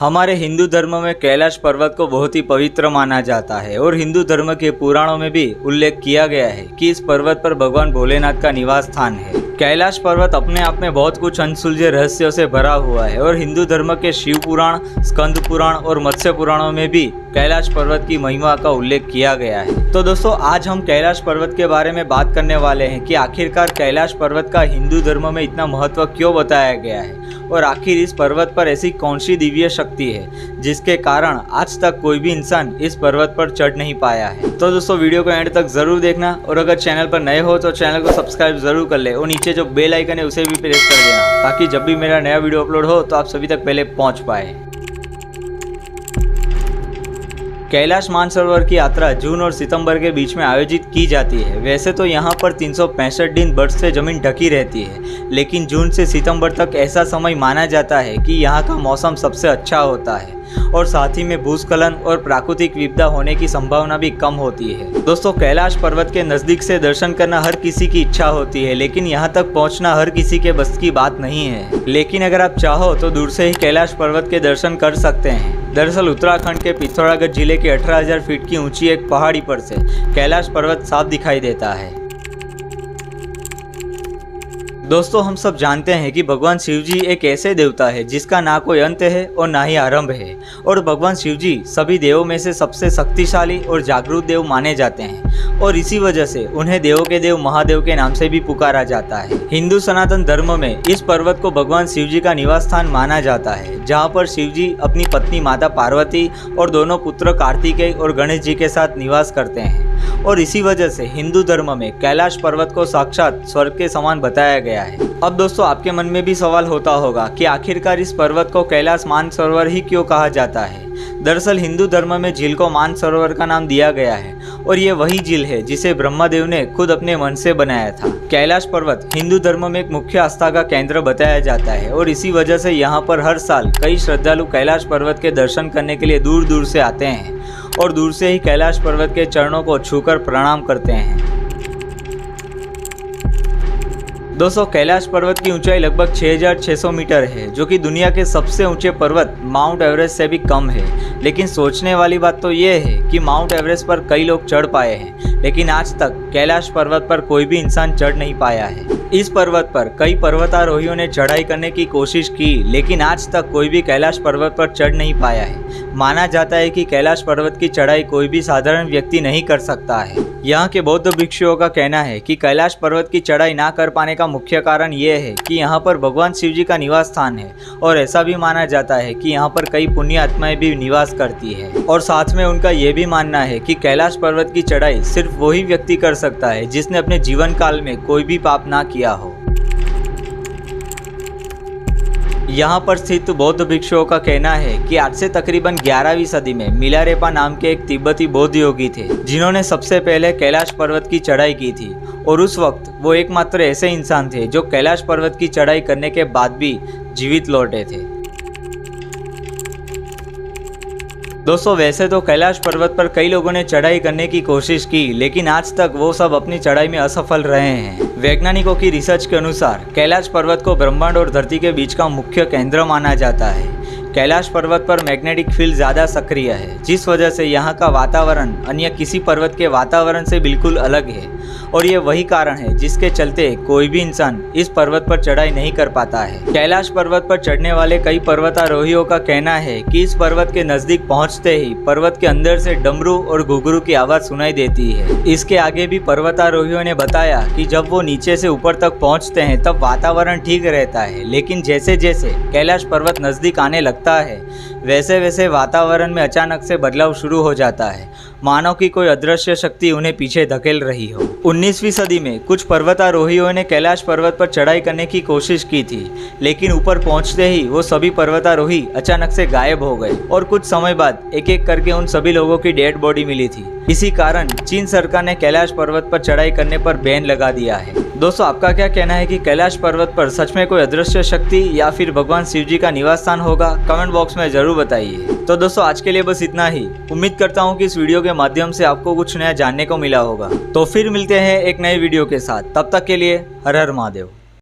हमारे हिंदू धर्म में कैलाश पर्वत को बहुत ही पवित्र माना जाता है और हिंदू धर्म के पुराणों में भी उल्लेख किया गया है कि इस पर्वत पर भगवान भोलेनाथ का निवास स्थान है। कैलाश पर्वत अपने आप में बहुत कुछ अनसुलझे रहस्यों से भरा हुआ है और हिंदू धर्म के शिव पुराण, स्कंद पुराण और मत्स्य पुराणों में भी कैलाश पर्वत की महिमा का उल्लेख किया गया है। तो दोस्तों, आज हम कैलाश पर्वत के बारे में बात करने वाले हैं कि आखिरकार कैलाश पर्वत का हिंदू धर्म में इतना महत्व क्यों बताया गया है और आखिर इस पर्वत पर ऐसी कौन सी दिव्य शक्ति है जिसके कारण आज तक कोई भी इंसान इस पर्वत पर चढ़ नहीं पाया है। तो दोस्तों, वीडियो को एंड तक जरूर देखना और अगर चैनल पर नए हो तो चैनल को सब्सक्राइब जरूर कर ले और नीचे जो बेल आइकन है उसे भी प्रेस कर देना ताकि जब भी मेरा नया वीडियो अपलोड हो तो आप सभी तक पहले पहुंच पाए। कैलाश मानसरोवर की यात्रा जून और सितंबर के बीच में आयोजित की जाती है। वैसे तो यहाँ पर 365 दिन बर्फ से जमीन ढकी रहती है, लेकिन जून से सितंबर तक ऐसा समय माना जाता है कि यहाँ का मौसम सबसे अच्छा होता है और साथ ही में भूस्खलन और प्राकृतिक विपदा होने की संभावना भी कम होती है। दोस्तों, कैलाश पर्वत के नज़दीक से दर्शन करना हर किसी की इच्छा होती है, लेकिन यहाँ तक पहुँचना हर किसी के बस की बात नहीं है। लेकिन अगर आप चाहो तो दूर से ही कैलाश पर्वत के दर्शन कर सकते हैं। दरअसल उत्तराखंड के पिथौरागढ़ जिले के 18,000 फीट की ऊंची एक पहाड़ी पर से कैलाश पर्वत साफ दिखाई देता है। दोस्तों, हम सब जानते हैं कि भगवान शिवजी एक ऐसे देवता है जिसका ना कोई अंत है और ना ही आरंभ है और भगवान शिवजी सभी देवों में से सबसे शक्तिशाली और जागरूक देव माने जाते हैं और इसी वजह से उन्हें देवों के देव महादेव के नाम से भी पुकारा जाता है। हिंदू सनातन धर्म में इस पर्वत को भगवान शिवजी का निवास स्थान माना जाता है, जहाँ पर शिवजी अपनी पत्नी माता पार्वती और दोनों पुत्र कार्तिकेय और गणेश जी के साथ निवास करते हैं और इसी वजह से हिंदू धर्म में कैलाश पर्वत को साक्षात स्वर्ग के समान बताया गया है। अब दोस्तों, आपके मन में भी सवाल होता होगा कि आखिरकार इस पर्वत को कैलाश मानसरोवर ही क्यों कहा जाता है। दरअसल हिंदू धर्म में झील को मानसरोवर का नाम दिया गया है और ये वही झील है जिसे ब्रह्मदेव ने खुद अपने मन से बनाया था। कैलाश पर्वत हिंदू धर्म में एक मुख्य आस्था का केंद्र बताया जाता है और इसी वजह से यहाँ पर हर साल कई श्रद्धालु कैलाश पर्वत के दर्शन करने के लिए दूर दूर से आते हैं और दूर से ही कैलाश पर्वत के चरणों को छूकर प्रणाम करते हैं। दोस्तों, कैलाश पर्वत की ऊंचाई लगभग 6,600 मीटर है, जो कि दुनिया के सबसे ऊंचे पर्वत माउंट एवरेस्ट से भी कम है। लेकिन सोचने वाली बात तो ये है कि माउंट एवरेस्ट पर कई लोग चढ़ पाए हैं, लेकिन आज तक कैलाश पर्वत पर कोई भी इंसान चढ़ नहीं पाया है। इस पर्वत पर कई पर्वतारोहियों ने चढ़ाई करने की कोशिश की, लेकिन आज तक कोई भी कैलाश पर्वत पर चढ़ नहीं पाया है। माना जाता है कि कैलाश पर्वत की चढ़ाई कोई भी साधारण व्यक्ति नहीं कर सकता है। यहाँ के बौद्ध भिक्षुओं का कहना है कि कैलाश पर्वत की चढ़ाई ना कर पाने का मुख्य कारण ये है कि यहाँ पर भगवान शिवजी का निवास स्थान है और ऐसा भी माना जाता है कि यहाँ पर कई पुण्य आत्माएं भी निवास करती है और साथ में उनका ये भी मानना है कि कैलाश पर्वत की चढ़ाई सिर्फ वही व्यक्ति कर सकता है जिसने अपने जीवन काल में कोई भी पाप ना किया हो। यहाँ पर स्थित बौद्ध भिक्षुओं का कहना है कि आज से तकरीबन 11वीं सदी में मिलारेपा नाम के एक तिब्बती बौद्ध योगी थे जिन्होंने सबसे पहले कैलाश पर्वत की चढ़ाई की थी और उस वक्त वो एकमात्र ऐसे इंसान थे जो कैलाश पर्वत की चढ़ाई करने के बाद भी जीवित लौटे थे। दोस्तों, वैसे तो कैलाश पर्वत पर कई लोगों ने चढ़ाई करने की कोशिश की, लेकिन आज तक वो सब अपनी चढ़ाई में असफल रहे हैं। वैज्ञानिकों की रिसर्च के अनुसार कैलाश पर्वत को ब्रह्मांड और धरती के बीच का मुख्य केंद्र माना जाता है। कैलाश पर्वत पर मैग्नेटिक फील्ड ज़्यादा सक्रिय है, जिस वजह से यहाँ का वातावरण अन्य किसी पर्वत के वातावरण से बिल्कुल अलग है और ये वही कारण है जिसके चलते कोई भी इंसान इस पर्वत पर चढ़ाई नहीं कर पाता है। कैलाश पर्वत पर चढ़ने वाले कई पर्वतारोहियों का कहना है कि इस पर्वत के नज़दीक पहुँचते ही पर्वत के अंदर से डमरू और घुघरू की आवाज़ सुनाई देती है। इसके आगे भी पर्वतारोहियों ने बताया कि जब वो नीचे से ऊपर तक पहुँचते हैं तब वातावरण ठीक रहता है, लेकिन जैसे जैसे कैलाश पर्वत नज़दीक आने लगता है वैसे वैसे वातावरण में अचानक से बदलाव शुरू हो जाता है, मानो कि कोई अदृश्य शक्ति उन्हें पीछे धकेल रही हो। 19वीं सदी में कुछ पर्वतारोहियों ने कैलाश पर्वत पर चढ़ाई करने की कोशिश की थी, लेकिन ऊपर पहुंचते ही वो सभी पर्वतारोही अचानक से गायब हो गए और कुछ समय बाद एक एक करके उन सभी लोगों की डेड बॉडी मिली थी। इसी कारण चीन सरकार ने कैलाश पर्वत पर चढ़ाई करने पर बैन लगा दिया है। दोस्तों, आपका क्या कहना है कि कैलाश पर्वत पर सच में कोई अदृश्य शक्ति या फिर भगवान शिवजी का निवास स्थान होगा? कमेंट बॉक्स में जरूर बताइए। तो दोस्तों, आज के लिए बस इतना ही। उम्मीद करता हूँ कि इस वीडियो के माध्यम से आपको कुछ नया जानने को मिला होगा। तो फिर मिलते हैं एक नए वीडियो के साथ, तब तक के लिए हर हर महादेव।